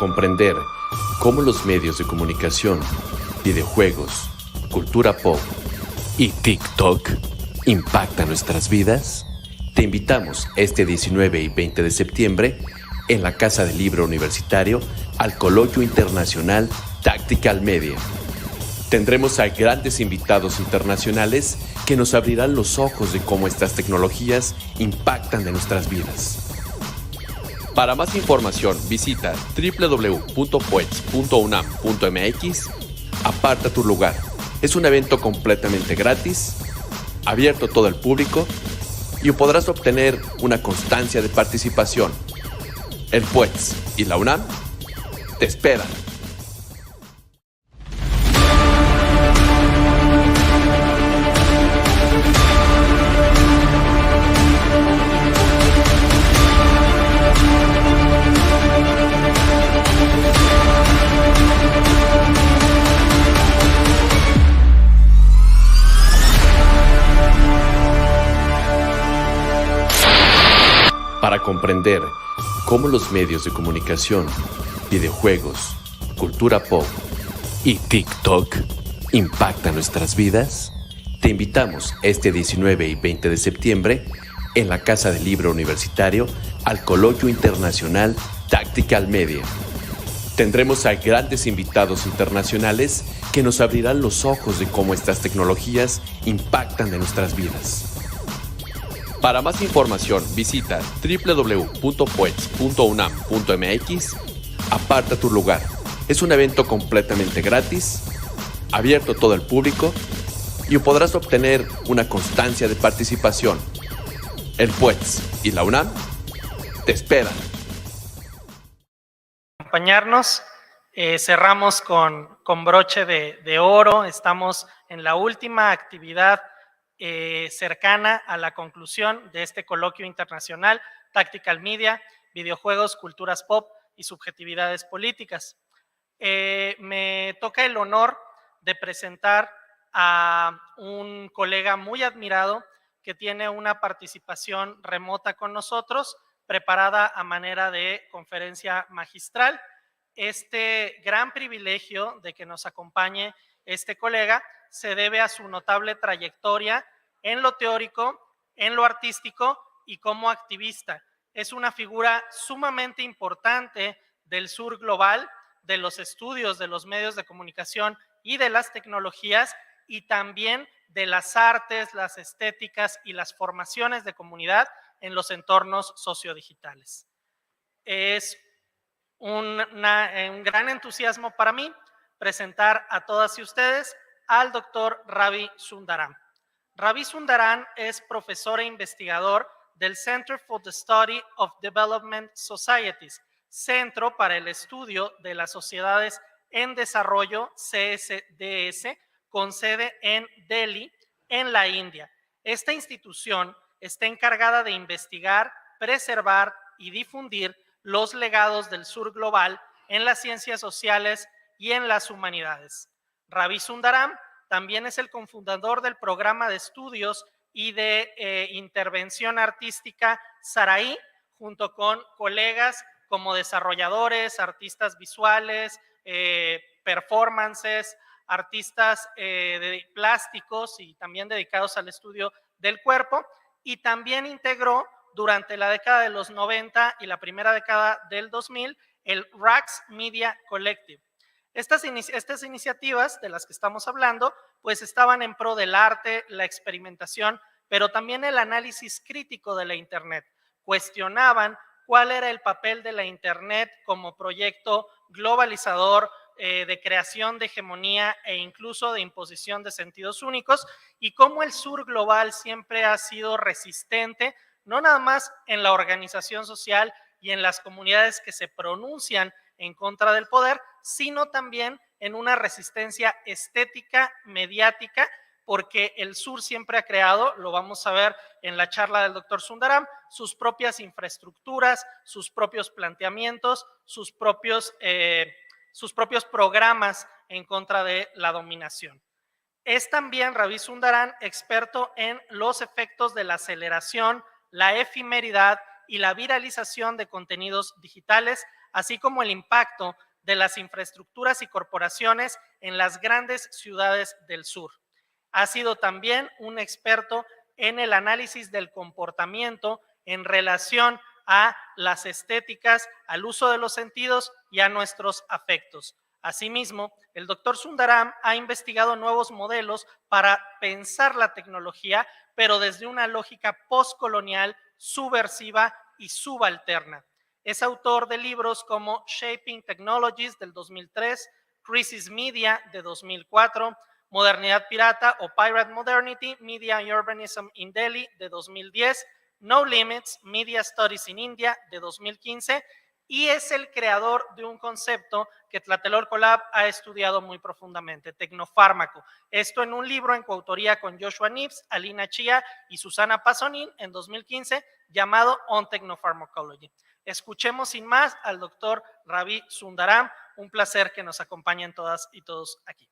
Para comprender cómo los medios de comunicación, videojuegos, cultura pop y TikTok impactan nuestras vidas, te invitamos este 19 y 20 de septiembre en la Casa del Libro Universitario al Coloquio Internacional Tactical Media. Tendremos a grandes invitados internacionales que nos abrirán los ojos de cómo estas tecnologías impactan en nuestras vidas. Para más información, visita www.puedes.unam.mx. Aparta tu lugar. Es un evento completamente gratis, abierto a todo el público y podrás obtener una constancia de participación. El Puedes y la UNAM te esperan. Para comprender cómo los medios de comunicación, videojuegos, cultura pop y TikTok impactan nuestras vidas, te invitamos este 19 y 20 de septiembre en la Casa del Libro Universitario al Coloquio Internacional Tactical Media. Tendremos a grandes invitados internacionales que nos abrirán los ojos de cómo estas tecnologías impactan en nuestras vidas. Para más información, visita www.puedes.unam.mx. Aparta tu lugar. Es un evento completamente gratis, abierto a todo el público y podrás obtener una constancia de participación. El Puedes y la UNAM te esperan. Acompañarnos. Cerramos con broche de oro. Estamos en la última actividad cercana a la conclusión de este coloquio internacional, Tactical Media, videojuegos, culturas pop y subjetividades políticas. Me toca el honor de presentar a un colega muy admirado que tiene una participación remota con nosotros, preparada a manera de conferencia magistral. Este gran privilegio de que nos acompañe este colega se debe a su notable trayectoria en lo teórico, en lo artístico y como activista. Es una figura sumamente importante del sur global, de los estudios de los medios de comunicación y de las tecnologías, y también de las artes, las estéticas y las formaciones de comunidad en los entornos sociodigitales. Es un gran entusiasmo para mí presentar a todas y ustedes al doctor Ravi Sundaram. Ravi Sundaram es profesor e investigador del Center for the Study of Development Societies, Centro para el Estudio de las Sociedades en Desarrollo, CSDS, con sede en Delhi, en la India. Esta institución está encargada de investigar, preservar y difundir los legados del sur global en las ciencias sociales y en las humanidades. Ravi Sundaram también es el cofundador del programa de estudios y de intervención artística Sarai, junto con colegas como desarrolladores, artistas visuales, performances, artistas de plásticos y también dedicados al estudio del cuerpo, y también integró durante la década de los 90 y la primera década del 2000 el Rax Media Collective. Estas iniciativas de las que estamos hablando pues estaban en pro del arte, la experimentación, pero también el análisis crítico de la Internet. Cuestionaban cuál era el papel de la Internet como proyecto globalizador, de creación de hegemonía e incluso de imposición de sentidos únicos, y cómo el sur global siempre ha sido resistente, no nada más en la organización social y en las comunidades que se pronuncian en contra del poder, sino también en una resistencia estética, mediática, porque el sur siempre ha creado, lo vamos a ver en la charla del doctor Sundaram, sus propias infraestructuras, sus propios planteamientos, sus propios programas en contra de la dominación. Es también Ravi Sundaram experto en los efectos de la aceleración, la efemeridad y la viralización de contenidos digitales así como el impacto de las infraestructuras y corporaciones en las grandes ciudades del sur. Ha sido también un experto en el análisis del comportamiento en relación a las estéticas, al uso de los sentidos y a nuestros afectos. Asimismo, el doctor Sundaram ha investigado nuevos modelos para pensar la tecnología, pero desde una lógica postcolonial, subversiva y subalterna. Es autor de libros como Shaping Technologies del 2003, Crisis Media de 2004, Modernidad Pirata o Pirate Modernity, Media and Urbanism in Delhi de 2010, No Limits, Media Studies in India de 2015, y es el creador de un concepto que Tlatelolco Lab ha estudiado muy profundamente, tecnofármaco. Esto en un libro en coautoría con Joshua Nibbs, Alina Chia y Susana Pasonin en 2015, llamado On Technopharmacology. Escuchemos sin más al doctor Ravi Sundaram. Un placer que nos acompañen todas y todos aquí.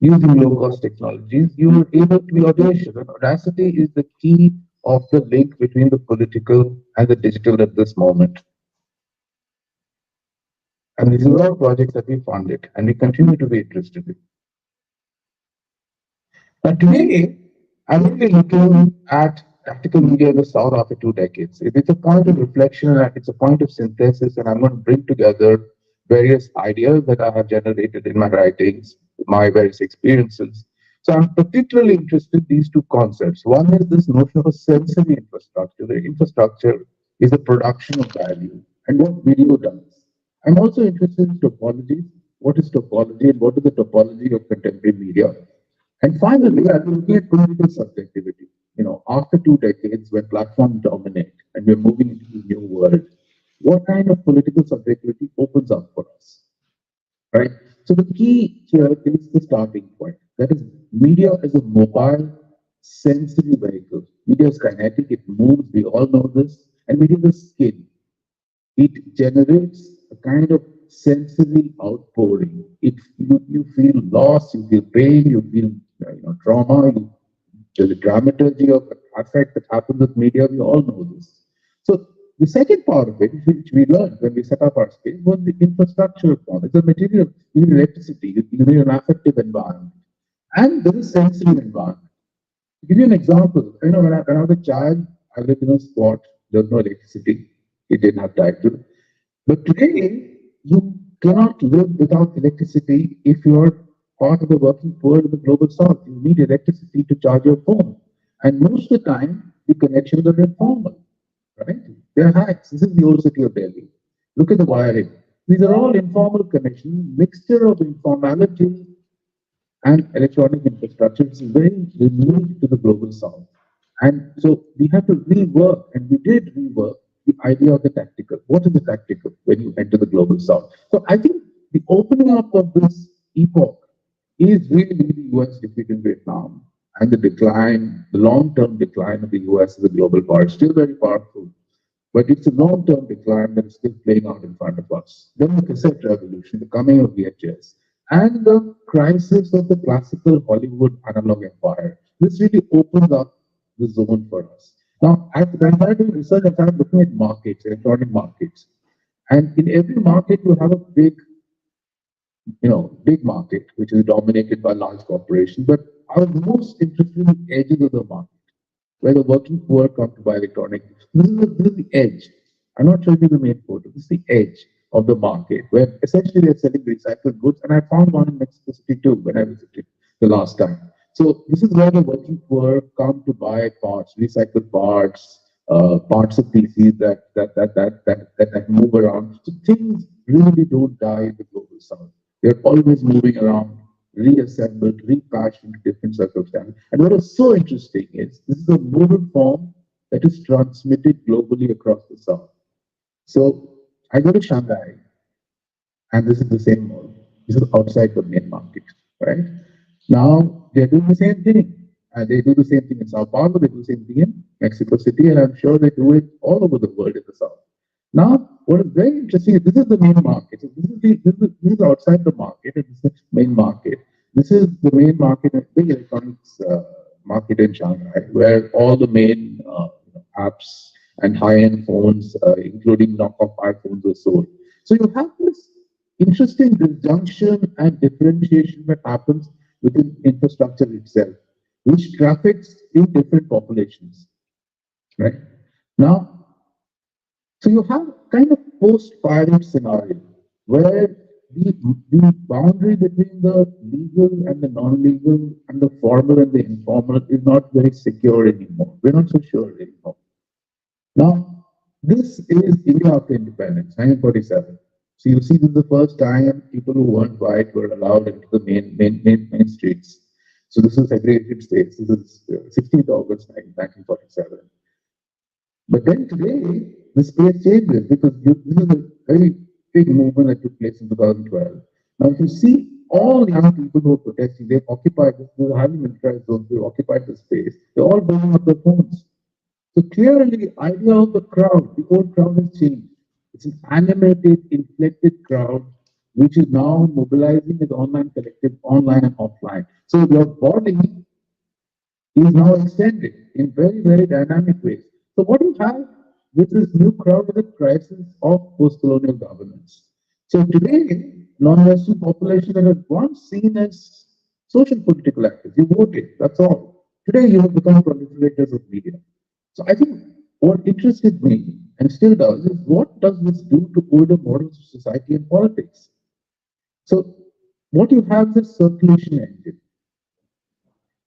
Using low-cost technologies, you are able to be audacious. And audacity is the key of the link between the political and the digital at this moment. And these are all projects that we funded and we continue to be interested in. And today, I'm really looking at tactical media in the South after 2 decades. It's a point of reflection and it's a point of synthesis, and I'm going to bring together various ideas that I have generated in my writings, my various experiences. So I'm particularly interested in these two concepts. One is this notion of a sensory infrastructure. The infrastructure is the production of value and what video does. I'm also interested in topology. What is topology and what is the topology of contemporary media? And finally, I'm looking at political subjectivity. After 2 decades, when platforms dominate and we're moving into a new world, what kind of political subjectivity opens up for us, right? So the key here is the starting point. That is, media is a mobile, sensory vehicle. Media is kinetic; it moves. We all know this. And media is skin. It generates a kind of sensory outpouring. You feel loss, you feel pain, you feel trauma. There's a dramaturgy of affect that happens with media. We all know this. So the second part of it, which we learned when we set up our space, was the infrastructure form. It's a material. You need electricity. You need an affective environment, and there is sensory environment. To give you an example, when I was a child, I lived in a spot. There was no electricity. It didn't have title. But today, you cannot live without electricity if you're part of the working poor in the global south. You need electricity to charge your phone. And most of the time, the connections are informal, right? They're hacks. This is the old city of Delhi. Look at the wiring. These are all informal connections, mixture of informality and electronic infrastructure is very removed to the global south. And so we have to rework, and we did rework the idea of the tactical. What is the tactical when you enter the global south? So I think the opening up of this epoch is really the US defeat in Vietnam and the decline, the long-term decline of the US as a global power, still very powerful. But it's a long-term decline that is still playing out in front of us. Then the cassette revolution, the coming of VHS, and the crisis of the classical Hollywood analog empire. This really opens up the zone for us. Now, when I do research, I started looking at markets, electronic markets. And in every market, you have a big market, which is dominated by large corporations. But I was most interested in the edges of the market, where the working poor come to buy electronic. This is the edge. I'm not showing you the main photo. This is the edge of the market, where essentially they're selling recycled goods. And I found one in Mexico City too when I visited the last time. So this is where the working poor come to buy parts, recycled parts, parts of PCs that move around. So things really don't die in the global south. They're always moving around, reassembled, repatched into different circumstances. And what is so interesting is this is a modal form that is transmitted globally across the south. So I go to Shanghai, and this is the same mall. This is outside the main market, right? Now they're doing the same thing. They do the same thing in Sao Paulo, they do the same thing in Mexico City, and I'm sure they do it all over the world in the south. Now, what is very interesting is this is the main market. So this is outside the market, and this is the main market. This is the main market, a big electronics market in Shanghai, where all the main apps and high-end phones, including knockoff iPhones, are sold. So you have this interesting disjunction and differentiation that happens within infrastructure itself, which traffics in different populations, right? Now, so you have kind of post-pirate scenario where the boundary between the legal and the non-legal and the formal and the informal is not very secure anymore. We're not so sure anymore. Now, this is India after independence, 1947. So you see, this is the first time people who weren't white were allowed into the main streets. So this is segregated states. This is 16th August 1947. But then today, the space changes because this is a very big movement that took place in 2012. Now, if you see all the young people who are protesting, they've occupied this, they're having militarized zones, they've occupied the space, they're all burning up their phones. So clearly, the idea of the crowd, the old crowd has changed. It's an animated, inflected crowd which is now mobilizing its online collective, online and offline. So your body is now extended in very, very dynamic ways. So what you have with this new crowd is a crisis of post-colonial governance. So today, non-Western population that was once seen as social political actors, you voted, that's all. Today you have become proliferators of media. So I think what interested me and still does is what does this do to older models of society and politics? So what you have is a circulation engine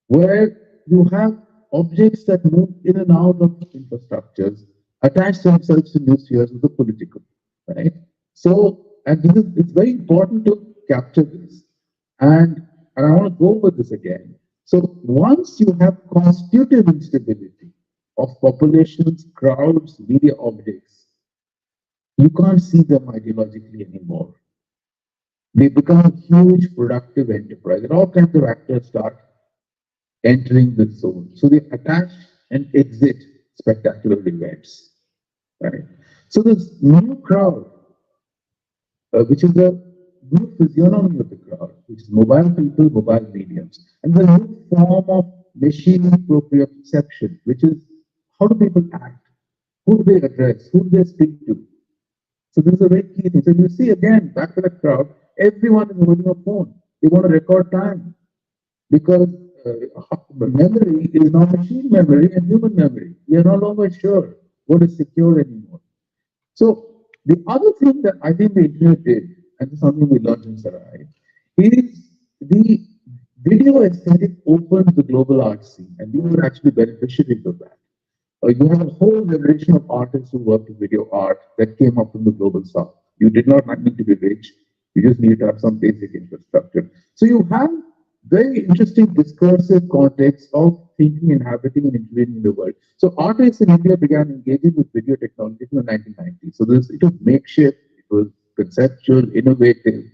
where you have objects that move in and out of infrastructures, attach themselves to new spheres of the political, right? So, and this is, it's very important to capture this. And I want to go over this again. So once you have constitutive instability of populations, crowds, media objects, you can't see them ideologically anymore. They become a huge productive enterprise, and all kinds of actors start entering the zone. So they attach and exit spectacular events. Right? So this new crowd, which is a new physiognomy of the crowd, which is mobile people, mobile mediums, and the new form of machine proprioception, which is how do people act, who do they address, who do they speak to. So this is a very key thing. So you see again, back to the crowd, everyone is holding a phone. They want to record time because memory is now machine memory and human memory. We are no longer sure what is secure anymore. So the other thing that I think the internet did, and this is something we learned in Sarai, is the video aesthetic opened the global art scene, and we were actually beneficiaries of that. You have a whole generation of artists who worked in video art that came up from the global south. You did not need to be rich. You just need to have some basic infrastructure. So you have very interesting discursive context of thinking, inhabiting, and intervening in the world. So artists in India began engaging with video technology in the 1990s. So it was makeshift, it was conceptual, innovative.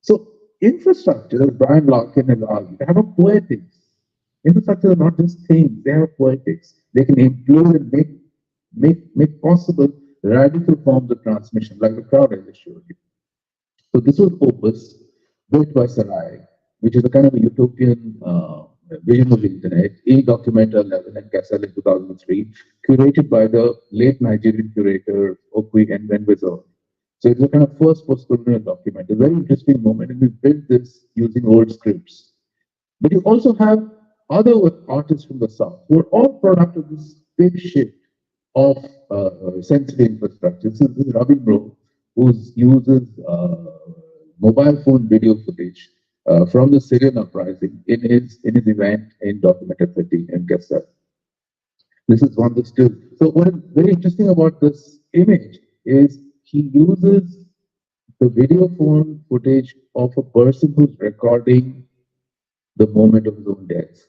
So infrastructure, as Brian Larkin has argued, they have a poetics. Infrastructure are not just things, they have poetics. They can include and make possible radical forms of transmission, like the crowd I just showed you. So this was Opus, built by Sarai, which is a kind of a utopian vision of the internet, in Documenta 11 and Castle in 2003, curated by the late Nigerian curator, Okwi Enwenwezor. So it's a kind of first post-colonial document, a very interesting moment, and we built this using old scripts. But you also have other artists from the South who are all product of this big shift of sensory infrastructure. So this is Ravi Sundaram, who uses mobile phone video footage from the Syrian uprising in his event in Documenta 13 in Gaza. This is one of the stills. So what is very interesting about this image is he uses the video phone footage of a person who's recording the moment of his own death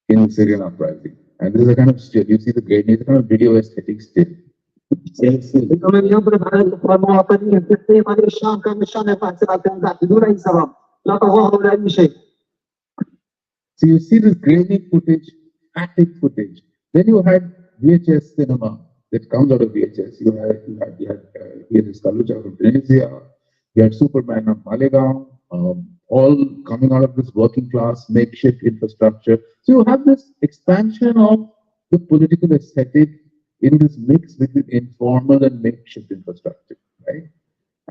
in the Syrian uprising. And this is a kind of still, you see the gradient, it's a kind of video aesthetic still. So you see this grainy footage, static footage. Then you had VHS cinema that comes out of VHS. You had this Caloca from Tunisia, you had Superman of Malegaon, all coming out of this working class makeshift infrastructure. So you have this expansion of the political aesthetic in this mix between informal and makeshift infrastructure, right?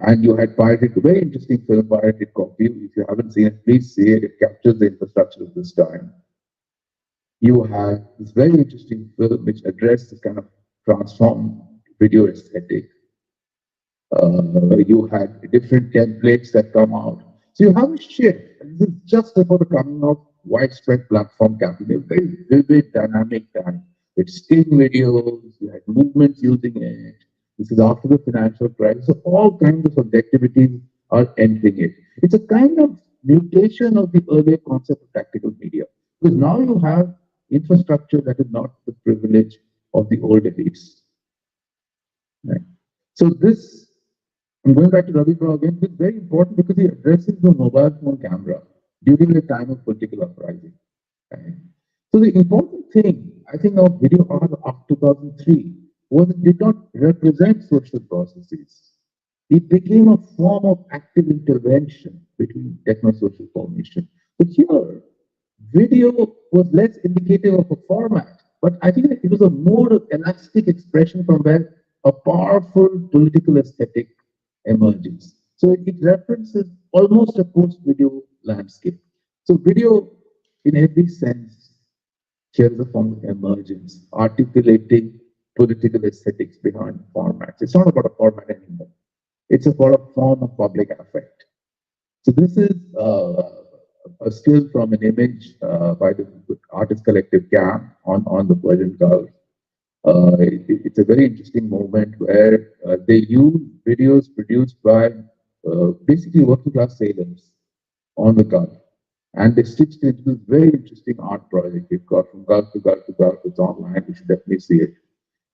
And you had Pirated, a very interesting film, Pirated Copy. If you haven't seen it, please see it. It captures the infrastructure of this time. You had this very interesting film which addressed this kind of transformed video aesthetic. You had different templates that come out. So you have a shift. And this is just before the coming of widespread platform capitalism, very vivid, dynamic time. With still videos, you had movements using it. This is after the financial crisis. So all kinds of subjectivities are entering it. It's a kind of mutation of the earlier concept of tactical media. Because now you have infrastructure that is not the privilege of the old elites. Right? So this, I'm going back to Ravi again, it's very important because he addresses the mobile phone camera during the time of political uprising. Right? So the important thing, I think, of video art of 2003 was it did not represent social processes. It became a form of active intervention between techno-social formation. But here, video was less indicative of a format, but I think that it was a more elastic expression from where a powerful political aesthetic emerges. So it references almost a post-video landscape. So video, in every sense, shares a form of emergence, articulating political aesthetics behind formats. It's not about a format anymore. It's a form of public affect. So this is a still from an image by the artist collective Gran on the Persian Gulf. It's a very interesting moment where they use videos produced by basically working class sailors on the Gulf. And they stitched it into this very interesting art project. They've got from Gulf to Gulf to Gulf. It's online. You should definitely see it.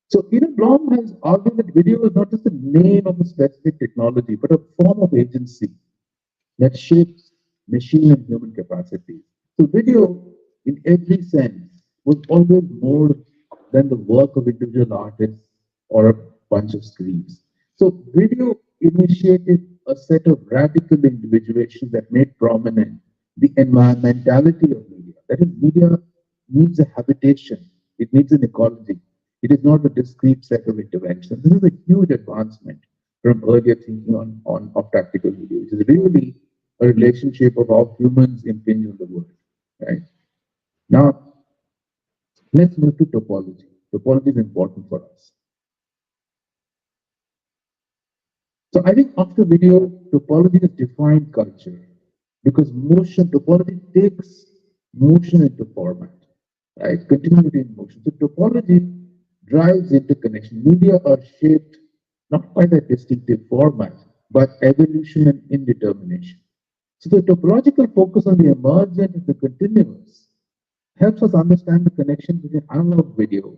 So Eden Blom has argued that video is not just the name of a specific technology, but a form of agency that shapes machine and human capacities. So video, in every sense, was always more than the work of individual artists or a bunch of screens. So video initiated a set of radical individuations that made prominent the environmentality of media. That is, media needs a habitation, it needs an ecology. It is not a discrete set of interventions. This is a huge advancement from earlier thinking of tactical video, which is really a relationship of how humans impinge on the world. Right? Now, let's move to topology. Topology is important for us. So I think after video, topology has defined culture because topology takes motion into format, right? Continuity in motion. So topology drives interconnection. Media are shaped not by their distinctive format, but evolution and indetermination. So the topological focus on the emergent and the continuous helps us understand the connection between analog video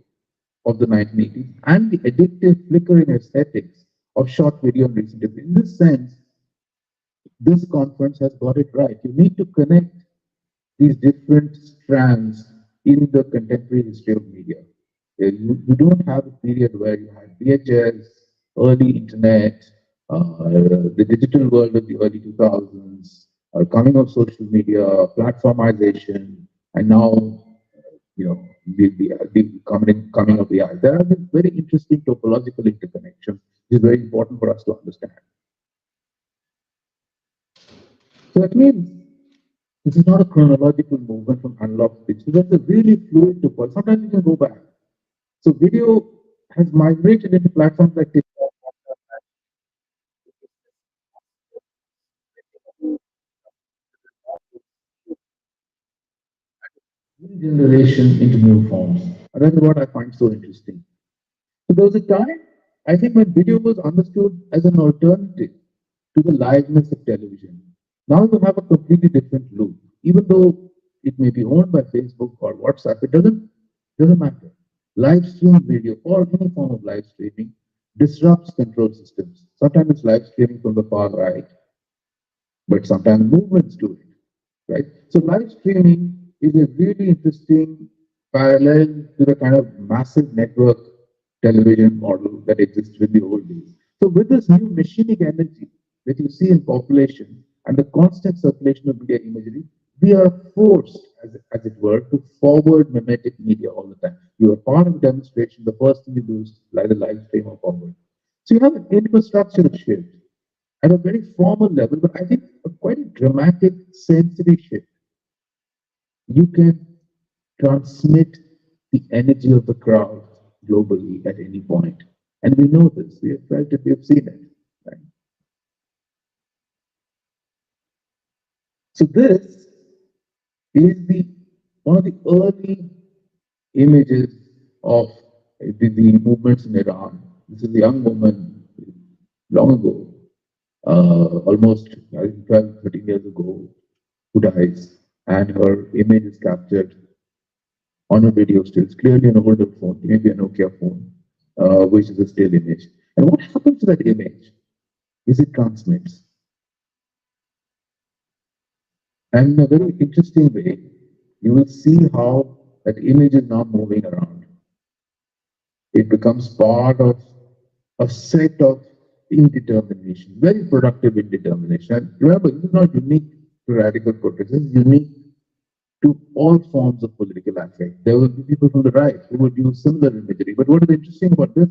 of the 1980s and the addictive flickering aesthetics of short video in recent years. In this sense, this conference has got it right. You need to connect these different strands in the contemporary history of media. You don't have a period where you had VHS, early internet, the digital world of the early 2000s, coming of social media, platformization, and now the coming of AI. There are very interesting topological interconnections, which is very important for us to understand. So that means this is not a chronological movement from analog to digital. That's a really fluid topology. Sometimes you can go back. So video has migrated into platforms like TikTok, new generation into new forms. And that's what I find so interesting. So there was a time, I think, when video was understood as an alternative to the liveness of television. Now you have a completely different loop. Even though it may be owned by Facebook or WhatsApp, it doesn't matter. Live stream video or any form of live streaming disrupts control systems. Sometimes it's live streaming from the far right, but sometimes movements do it, right? So live streaming is a really interesting parallel to the kind of massive network television model that existed in the old days. So with this new machinic energy that you see in population and the constant circulation of media imagery, we are forced, as it were, to forward mimetic media all the time. You are part of a demonstration, the first thing you do is like the live stream or forward. So you have an infrastructural shift at a very formal level, but I think quite a dramatic sensory shift. You can transmit the energy of the crowd globally at any point. And we know this, we have felt it, we have seen it. Right? So this is one of the early images of the movements in Iran. This is a young woman long ago, almost 12, 13 years ago, who dies, and her image is captured on a video still. It's clearly an older phone, maybe a Nokia phone, which is a still image. And what happens to that image is it transmits. And in a very interesting way, you will see how that image is now moving around. It becomes part of a set of indetermination, very productive indetermination. And remember, this is not unique to radical protests, it's unique to all forms of political affect. There will be people from the right who would use similar imagery. But what is interesting about this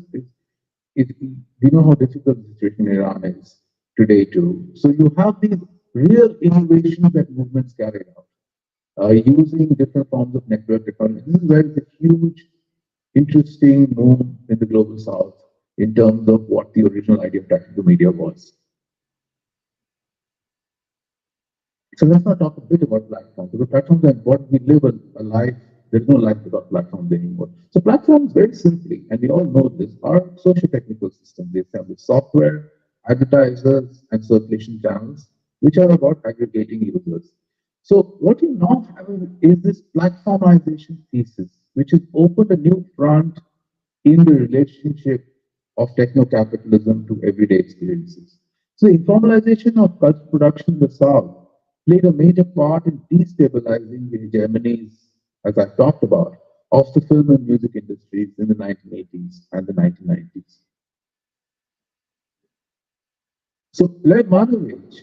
is we know how difficult the situation in Iran is today too. So you have these real innovations that movements carry out using different forms of network technology. This is where it's a huge, interesting move in the global south in terms of what the original idea of tactical media was. So let's now talk a bit about platforms. So the platforms are important. We live a life, there's no life without platforms anymore. So platforms, very simply, and we all know this, are socio-technical systems. They establish software, advertisers, and circulation channels, which are about aggregating users. So what you now have is this platformization thesis, which has opened a new front in the relationship of techno-capitalism to everyday experiences. So the informalization of culture production in the South played a major part in destabilizing the hegemonies, as I talked about, of the film and music industries in the 1980s and the 1990s. So, Lev Manovich,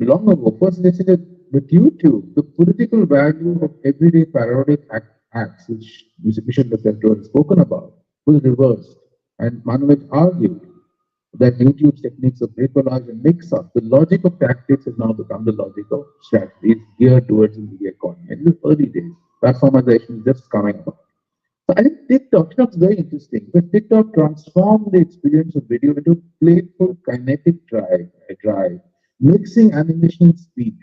long ago, first they said that with YouTube, the political value of everyday parodic acts, which Michel Lefebvre had spoken about, was reversed. And Manovich argued that YouTube's techniques of bricolage and mix-up, the logic of tactics has now become the logic of strategy. It's geared towards the media economy. In the early days, platformization is just coming up. So I think TikTok's very interesting, but TikTok transformed the experience of video into a playful kinetic drive, mixing animation and speed,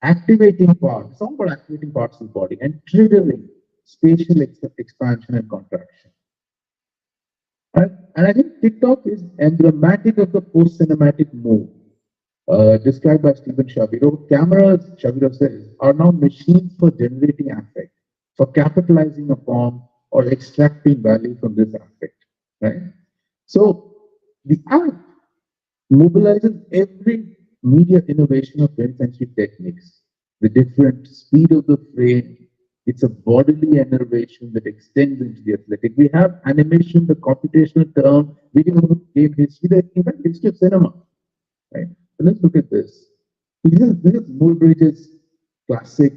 activating parts, it's all about activating parts of the body, and triggering spatial expansion and contraction. And I think TikTok is emblematic of the post-cinematic move described by Stephen Shabiro. Cameras, Shabiro says, are now machines for generating affect, for capitalizing upon or extracting value from this affect, right? So the app mobilizes every media innovation of 20th century techniques, the different speed of the frame. It's a bodily innervation that extends into the athletic. We have animation, the computational term, video game history, the even history of cinema, right? So let's look at this. This is Muybridge's classic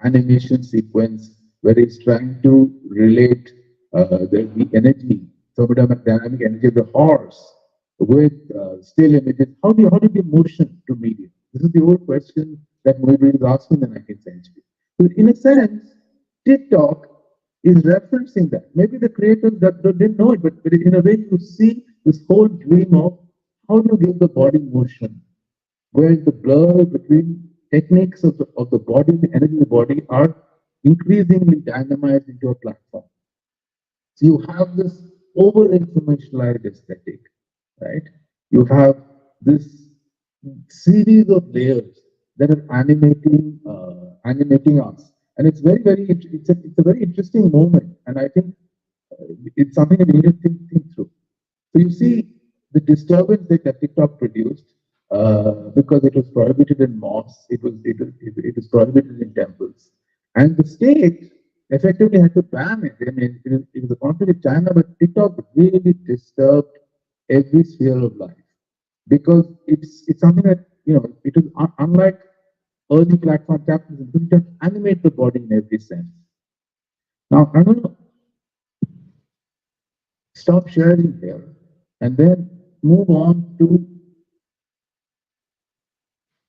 animation sequence where he's trying to relate the energy, thermodynamic energy of the horse with still images. How do you give motion to media? This is the old question that Muybridge is asking in the 19th century. So in a sense, TikTok is referencing that. Maybe the creators that didn't know it, but in a way you see this whole dream of how do you give the body motion, where the blur between techniques of the body, the energy of the body are increasingly dynamized into a platform. So you have this over-informationalized aesthetic, right? You have this series of layers that are animating us. And it's it's a very interesting moment. And I think it's something that we need to think through. So you see the disturbance that TikTok produced because it was prohibited in mosques, it was prohibited in temples. And the state effectively had to ban it. I mean, it was a conflict with China, but TikTok really disturbed every sphere of life because it's something that, it is unlike early platform capitalism, you can animate the body in every sense. Now, I'm going to stop sharing here and then move on to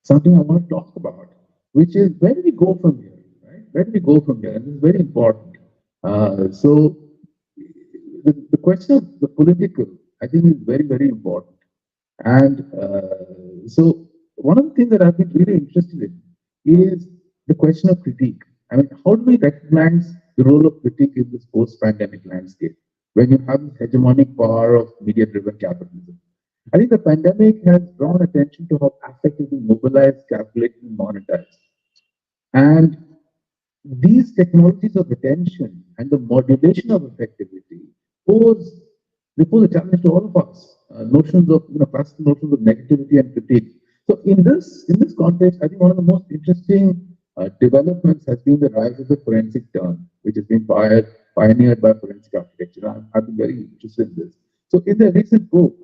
something I want to talk about, which is where do we go from here, right? Where do we go from here? And this is very important. So the question of the political, I think, is very, very important. And so one of the things that I've been really interested in is the question of critique. I mean, how do we recognize the role of critique in this post-pandemic landscape when you have this hegemonic power of media-driven capitalism? I think the pandemic has drawn attention to how affectively mobilized, calculated, and monetized. And these technologies of attention and the modulation of effectivity pose a challenge to all of us. Notions of, classical notions of negativity and critique. So in this context, I think one of the most interesting developments has been the rise of the forensic turn, which has been fired pioneered by forensic architecture. I've been very interested in this. So in their recent book,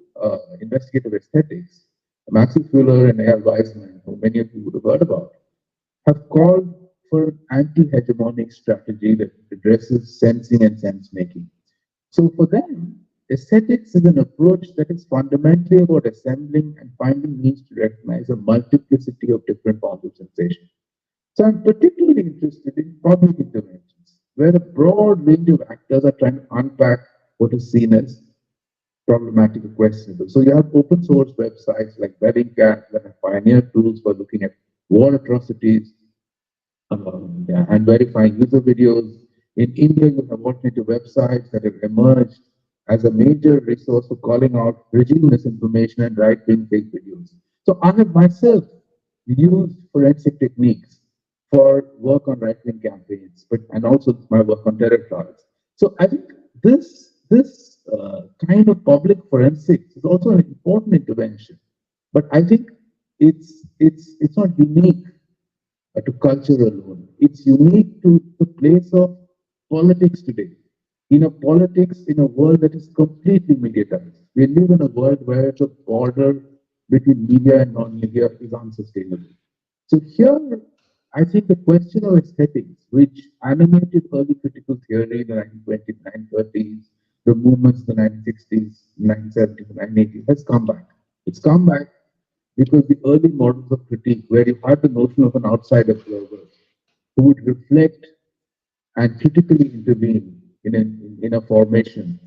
Investigative Aesthetics, Maxi Fuller and A.R. Weisman, who many of you would have heard about, have called for an anti-hegemonic strategy that addresses sensing and sense-making. So for them, aesthetics is an approach that is fundamentally about assembling and finding means to recognize a multiplicity of different forms of sensation. So I'm particularly interested in public interventions, where a broad range of actors are trying to unpack what is seen as problematic or questionable. So you have open source websites like Bellingcat that have pioneered tools for looking at war atrocities and verifying user videos. In India, you have alternative websites that have emerged as a major resource for calling out regime misinformation and right-wing fake videos. So I have myself used forensic techniques for work on right-wing campaigns, but and also my work on terror trials. So I think this kind of public forensics is also an important intervention, but I think it's not unique to culture alone. It's unique to the place of politics today. In a politics in a world that is completely mediatized. We live in a world where the border between media and non-media is unsustainable. So here, I think the question of aesthetics, which animated early critical theory in the 1920s, 1930s, the movements in the 1960s, 1970s, 1980s, has come back. It's come back because the early models of critique, where you had the notion of an outside observer who would reflect and critically intervene in a formation.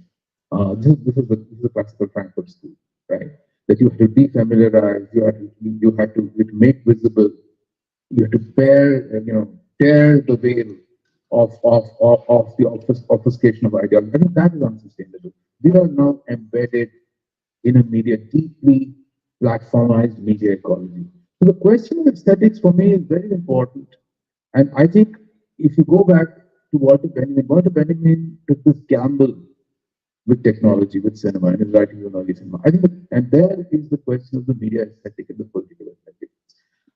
This is a classical Frankfurt school, right? That you have to defamiliarize, you had to make visible, you have to tear the veil of the obfuscation of ideology. I think that is unsustainable. We are now embedded in a media, deeply platformized media ecology. So the question of aesthetics for me is very important. And I think if you go back to Walter Benjamin took this gamble with technology, with cinema, and his writing on early cinema. I think, and there is the question of the media aesthetic and the political aesthetic.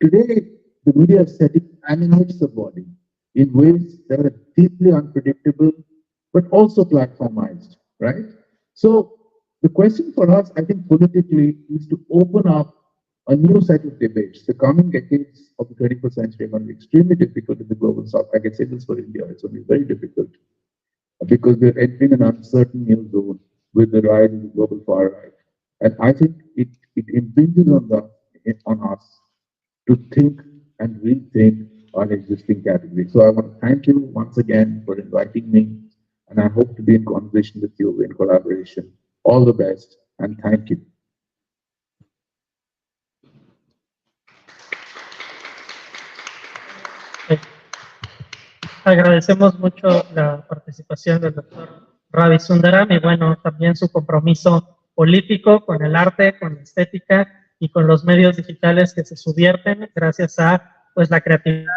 Today, the media aesthetic animates the body in ways that are deeply unpredictable, but also platformized, right? So the question for us, I think, politically, is to open up a new set of debates. The coming decades of the 21st century are going to be extremely difficult in the global south. I can say this for India, it's going to be very difficult because we're entering an uncertain new zone with the rise of the global far right. And I think it impinges on us to think and rethink our existing category. So I want to thank you once again for inviting me, and I hope to be in conversation with you in collaboration. All the best, and thank you. Agradecemos mucho la participación del doctor Ravi Sundaram y bueno, también su compromiso político con el arte, con la estética y con los medios digitales que se subvierten gracias a pues la creatividad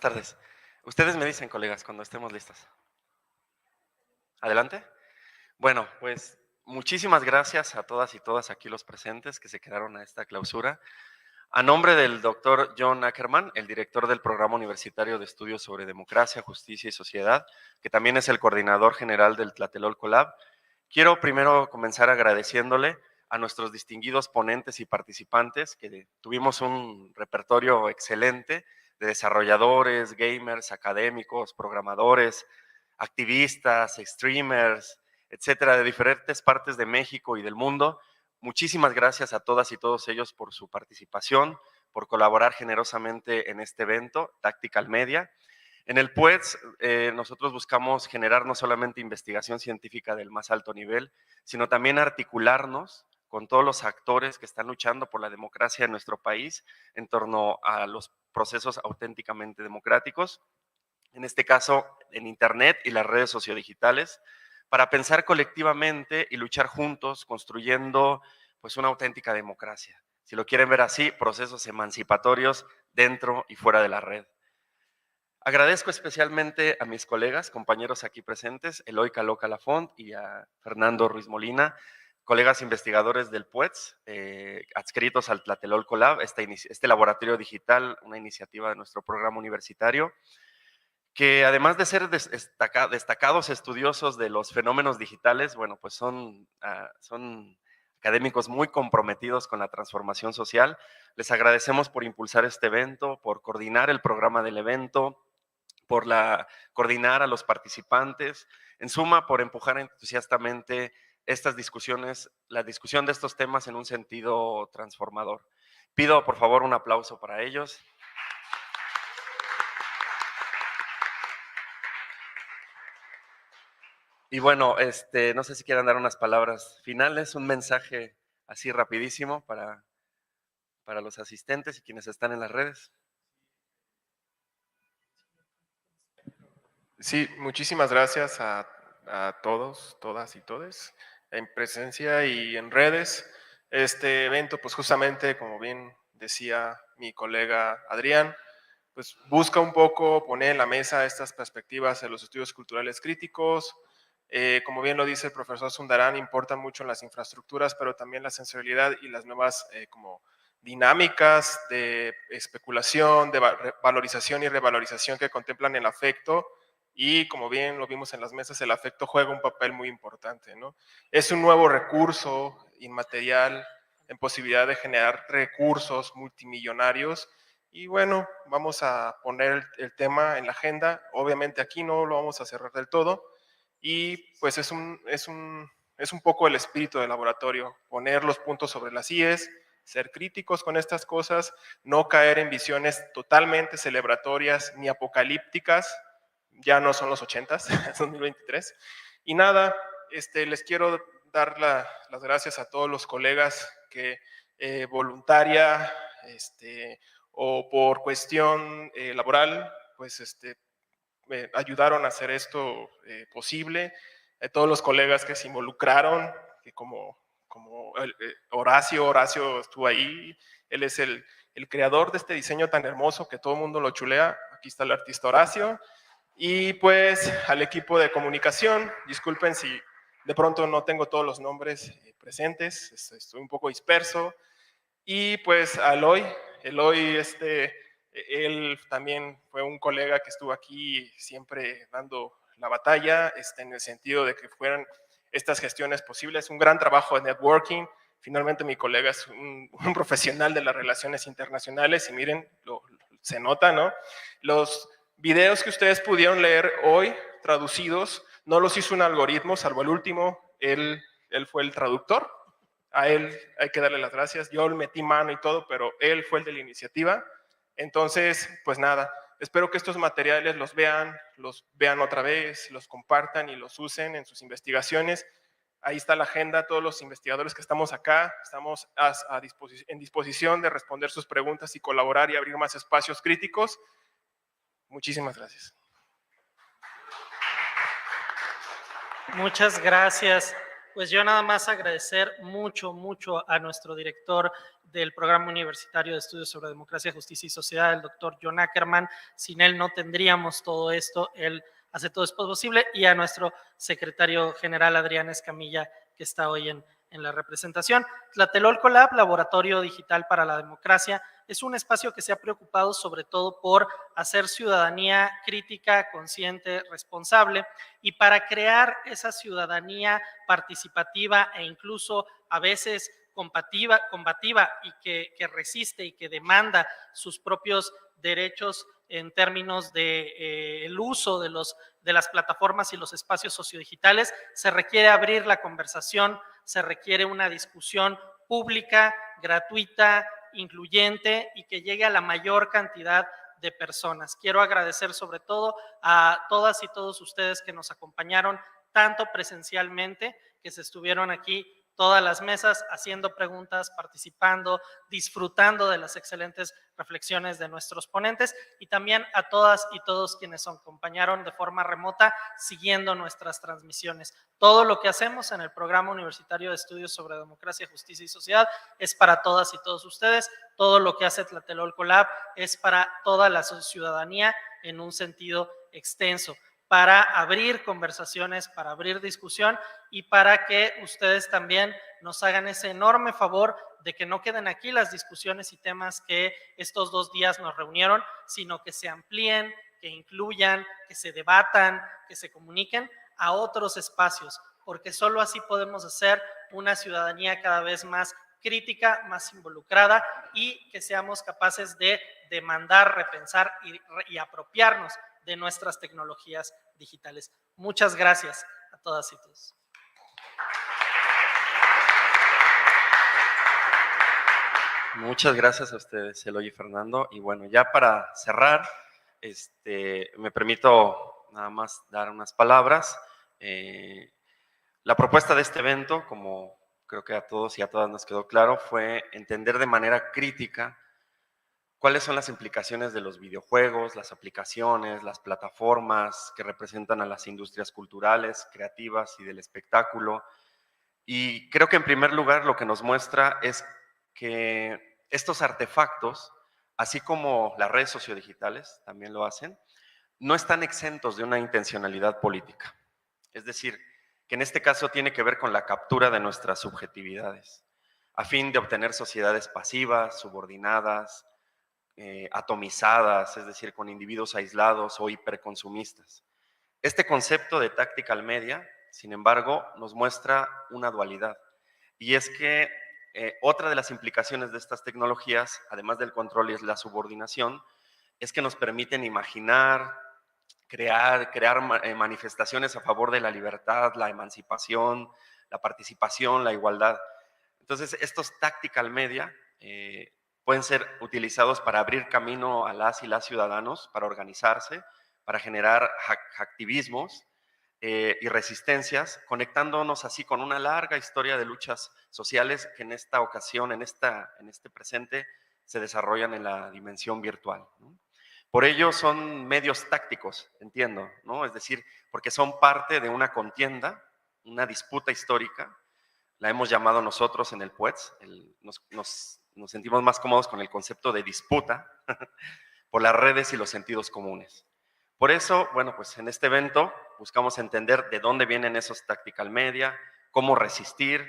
Buenas tardes. Ustedes me dicen, colegas, cuando estemos listos. ¿Adelante? Bueno, pues muchísimas gracias a todas y todas aquí los presentes que se quedaron a esta clausura. A nombre del doctor John Ackerman, el director del Programa Universitario de Estudios sobre Democracia, Justicia y Sociedad, que también es el coordinador general del Tlatelolco Lab, quiero primero comenzar agradeciéndole a nuestros distinguidos ponentes y participantes, que tuvimos un repertorio excelente de desarrolladores, gamers, académicos, programadores, activistas, streamers, etcétera, de diferentes partes de México y del mundo. Muchísimas gracias a todas y todos ellos por su participación, por colaborar generosamente en este evento, Tactical Media. En el PUEDS, nosotros buscamos generar no solamente investigación científica del más alto nivel, sino también articularnos con todos los actores que están luchando por la democracia en nuestro país en torno a los procesos auténticamente democráticos, en este caso en Internet y las redes sociodigitales, para pensar colectivamente y luchar juntos construyendo pues una auténtica democracia. Si lo quieren ver así, procesos emancipatorios dentro y fuera de la red. Agradezco especialmente a mis colegas, compañeros aquí presentes, Eloy, Caloca y a Fernando Ruiz Molina, colegas investigadores del PUEDS, adscritos al Tlatelolco Lab, este laboratorio digital, una iniciativa de nuestro programa universitario, que además de ser destacados estudiosos de los fenómenos digitales, bueno, pues son académicos muy comprometidos con la transformación social. Les agradecemos por impulsar este evento, por coordinar el programa del evento, por coordinar a los participantes, en suma, por empujar entusiastamente estas discusiones, la discusión de estos temas en un sentido transformador. Pido, por favor, un aplauso para ellos. Y bueno, no sé si quieran dar unas palabras finales, un mensaje así rapidísimo para los asistentes y quienes están en las redes. Sí, muchísimas gracias a todos, todas y todes, en presencia y en redes. Este evento, pues justamente, como bien decía mi colega Adrián, pues busca un poco poner en la mesa estas perspectivas de los estudios culturales críticos. Como bien lo dice el profesor Sundaram, importan mucho las infraestructuras, pero también la sensibilidad y las nuevas como dinámicas de especulación, de valorización y revalorización que contemplan el afecto. Y como bien lo vimos en las mesas, el afecto juega un papel muy importante, ¿no? Es un nuevo recurso inmaterial en posibilidad de generar recursos multimillonarios. Y bueno, vamos a poner el tema en la agenda. Obviamente aquí no lo vamos a cerrar del todo. Y pues es un poco el espíritu del laboratorio, poner los puntos sobre las IES, ser críticos con estas cosas, no caer en visiones totalmente celebratorias ni apocalípticas. Ya no son los 80s, es 2023. Y nada, les quiero dar las gracias a todos los colegas que voluntaria o por cuestión laboral, pues me ayudaron a hacer esto posible. Todos los colegas que se involucraron, que como Horacio estuvo ahí, él es el creador de este diseño tan hermoso que todo el mundo lo chulea. Aquí está el artista Horacio. Y pues al equipo de comunicación, disculpen si de pronto no tengo todos los nombres presentes, estoy un poco disperso. Y pues a Eloy, él también fue un colega que estuvo aquí siempre dando la batalla, en el sentido de que fueran estas gestiones posibles, un gran trabajo de networking. Finalmente mi colega es un profesional de las relaciones internacionales y miren, se nota, ¿no? Los videos que ustedes pudieron leer hoy, traducidos, no los hizo un algoritmo, salvo el último, él fue el traductor. A él hay que darle las gracias. Yo le metí mano y todo, pero él fue el de la iniciativa. Entonces, pues nada, espero que estos materiales los vean otra vez, los compartan y los usen en sus investigaciones. Ahí está la agenda, todos los investigadores que estamos acá, estamos en disposición de responder sus preguntas y colaborar y abrir más espacios críticos. Muchísimas gracias. Muchas gracias. pues yo nada más agradecer mucho a nuestro director del Programa Universitario de Estudios sobre Democracia, Justicia y Sociedad, el doctor John Ackerman. Sin él no tendríamos todo esto, él hace todo esto posible, y a nuestro secretario general, Adrián Escamilla, que está hoy en la representación. Tlatelolco Lab, Laboratorio Digital para la Democracia, es un espacio que se ha preocupado sobre todo por hacer ciudadanía crítica, consciente, responsable, y para crear esa ciudadanía participativa e incluso a veces combativa y que resiste y que demanda sus propios derechos en términos de el uso de las plataformas y los espacios sociodigitales, se requiere abrir la conversación, se requiere una discusión pública, gratuita, incluyente y que llegue a la mayor cantidad de personas. Quiero agradecer sobre todo a todas y todos ustedes que nos acompañaron, tanto presencialmente, que se estuvieron aquí todas las mesas haciendo preguntas, participando, disfrutando de las excelentes reflexiones de nuestros ponentes, y también a todas y todos quienes nos acompañaron de forma remota siguiendo nuestras transmisiones. Todo lo que hacemos en el Programa Universitario de Estudios sobre Democracia, Justicia y Sociedad es para todas y todos ustedes. Todo lo que hace Tlatelolco Lab es para toda la ciudadanía en un sentido extenso, para abrir conversaciones, para abrir discusión y para que ustedes también nos hagan ese enorme favor de que no queden aquí las discusiones y temas que estos 2 días nos reunieron, sino que se amplíen, que incluyan, que se debatan, que se comuniquen a otros espacios, porque solo así podemos hacer una ciudadanía cada vez más crítica, más involucrada, y que seamos capaces de demandar, repensar y apropiarnos de nuestras tecnologías digitales. Muchas gracias a todas y todos. Muchas gracias a ustedes, Eloy y Fernando. Y bueno, ya para cerrar, me permito nada más dar unas palabras. La propuesta de este evento, como creo que a todos y a todas nos quedó claro, fue entender de manera crítica cuáles son las implicaciones de los videojuegos, las aplicaciones, las plataformas que representan a las industrias culturales, creativas y del espectáculo. Y creo que en primer lugar lo que nos muestra es que estos artefactos, así como las redes sociodigitales también lo hacen, no están exentos de una intencionalidad política. Es decir, que en este caso tiene que ver con la captura de nuestras subjetividades, a fin de obtener sociedades pasivas, subordinadas, atomizadas, es decir, con individuos aislados o hiperconsumistas. Este concepto de tactical media, sin embargo, nos muestra una dualidad, y es que otra de las implicaciones de estas tecnologías, además del control y la subordinación, es que nos permiten imaginar, crear manifestaciones a favor de la libertad, la emancipación, la participación, la igualdad. Entonces, estos tactical media pueden ser utilizados para abrir camino a las y las ciudadanos, para organizarse, para generar activismos y resistencias, conectándonos así con una larga historia de luchas sociales que en esta ocasión, en este presente, se desarrollan en la dimensión virtual, ¿no? Por ello son medios tácticos, entiendo, ¿no? Es decir, porque son parte de una contienda, una disputa histórica. La hemos llamado nosotros en el puedes, nos sentimos más cómodos con el concepto de disputa por las redes y los sentidos comunes. Por eso, bueno, pues en este evento buscamos entender de dónde vienen esos tactical media, cómo resistir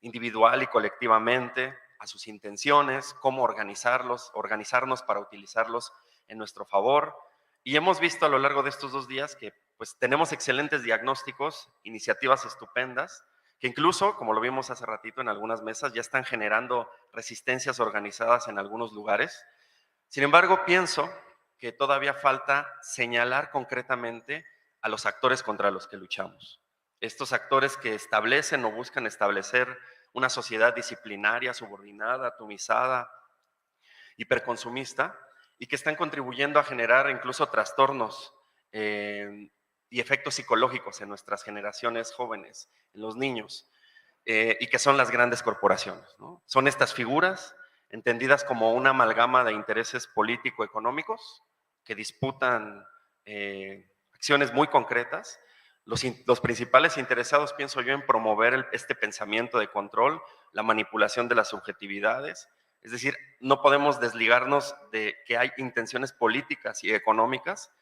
individual y colectivamente a sus intenciones, cómo organizarnos para utilizarlos en nuestro favor. Y hemos visto a lo largo de estos 2 días que pues tenemos excelentes diagnósticos, iniciativas estupendas, que incluso, como lo vimos hace ratito en algunas mesas, ya están generando resistencias organizadas en algunos lugares. Sin embargo, pienso que todavía falta señalar concretamente a los actores contra los que luchamos. Estos actores que establecen o buscan establecer una sociedad disciplinaria, subordinada, atomizada, hiperconsumista, y que están contribuyendo a generar incluso trastornos y efectos psicológicos en nuestras generaciones jóvenes, en los niños, y que son las grandes corporaciones, ¿no? Son estas figuras entendidas como una amalgama de intereses político-económicos que disputan acciones muy concretas, los principales interesados, pienso yo, en promover este pensamiento de control, la manipulación de las subjetividades. Es decir, no podemos desligarnos de que hay intenciones políticas y económicas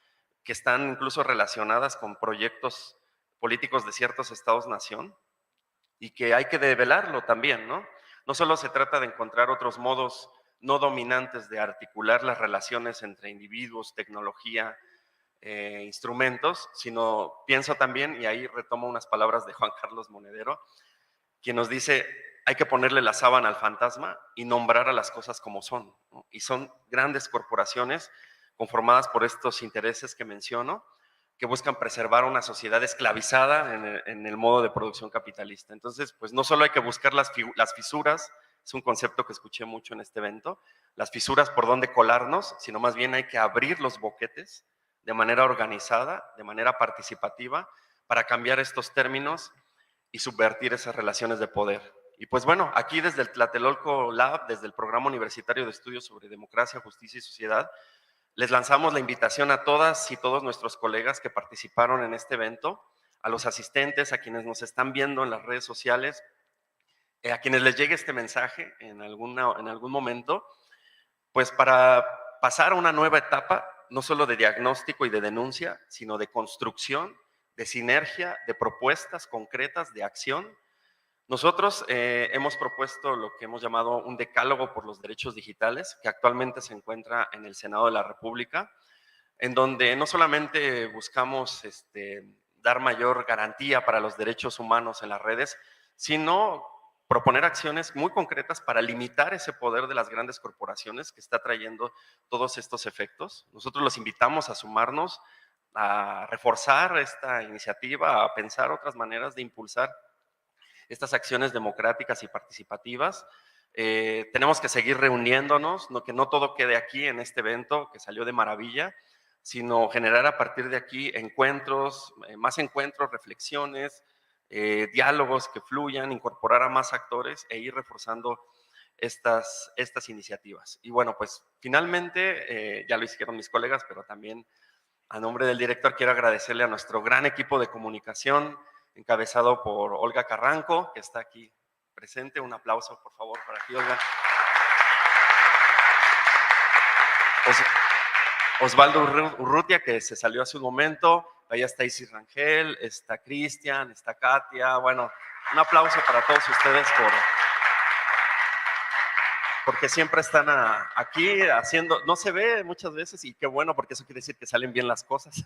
que están incluso relacionadas con proyectos políticos de ciertos estados-nación y que hay que develarlo también, ¿no? No solo se trata de encontrar otros modos no dominantes de articular las relaciones entre individuos, tecnología, instrumentos, sino pienso también, y ahí retomo unas palabras de Juan Carlos Monedero, quien nos dice, hay que ponerle la sábana al fantasma y nombrar a las cosas como son, ¿no? Y son grandes corporaciones conformadas por estos intereses que menciono, que buscan preservar una sociedad esclavizada en el modo de producción capitalista. Entonces, pues no solo hay que buscar las fisuras, es un concepto que escuché mucho en este evento, las fisuras por donde colarnos, sino más bien hay que abrir los boquetes de manera organizada, de manera participativa, para cambiar estos términos y subvertir esas relaciones de poder. Y pues bueno, aquí desde el Tlatelolco Lab, desde el Programa Universitario de Estudios sobre Democracia, Justicia y Sociedad, les lanzamos la invitación a todas y todos nuestros colegas que participaron en este evento, a los asistentes, a quienes nos están viendo en las redes sociales, a quienes les llegue este mensaje en algún momento, pues para pasar a una nueva etapa, no solo de diagnóstico y de denuncia, sino de construcción, de sinergia, de propuestas concretas, de acción. Nosotros hemos propuesto lo que hemos llamado un decálogo por los derechos digitales, que actualmente se encuentra en el Senado de la República, en donde no solamente buscamos dar mayor garantía para los derechos humanos en las redes, sino proponer acciones muy concretas para limitar ese poder de las grandes corporaciones que está trayendo todos estos efectos. Nosotros los invitamos a sumarnos, a reforzar esta iniciativa, a pensar otras maneras de impulsar estas acciones democráticas y participativas. Tenemos que seguir reuniéndonos, que no todo quede aquí en este evento que salió de maravilla, sino generar a partir de aquí encuentros, más encuentros, reflexiones, diálogos que fluyan, incorporar a más actores e ir reforzando estas iniciativas. Y bueno, pues finalmente, ya lo hicieron mis colegas, pero también a nombre del director quiero agradecerle a nuestro gran equipo de comunicación, encabezado por Olga Carranco, que está aquí presente. Un aplauso, por favor, para aquí, Olga. Osvaldo Urrutia, que se salió hace un momento. Allá está Isis Rangel, está Cristian, está Katia. Bueno, un aplauso para todos ustedes porque siempre están aquí haciendo, no se ve muchas veces y qué bueno, porque eso quiere decir que salen bien las cosas.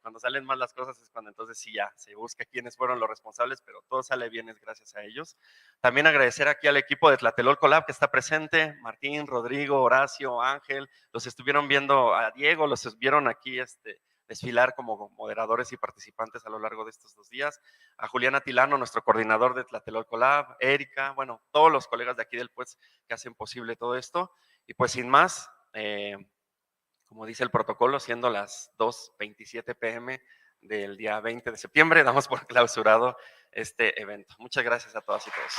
Cuando salen mal las cosas es cuando entonces sí ya se busca quiénes fueron los responsables, pero todo sale bien es gracias a ellos. También agradecer aquí al equipo de Tlatelolco Lab que está presente, Martín, Rodrigo, Horacio, Ángel, los estuvieron viendo a Diego, los vieron aquí desfilar como moderadores y participantes a lo largo de estos 2 días, a Juliana Tilano, nuestro coordinador de Tlatelolco Lab, Erika, bueno, todos los colegas de aquí del PUES que hacen posible todo esto. Y pues sin más, como dice el protocolo, siendo las 2:27 p.m. del día 20 de septiembre, damos por clausurado este evento. Muchas gracias a todas y todos.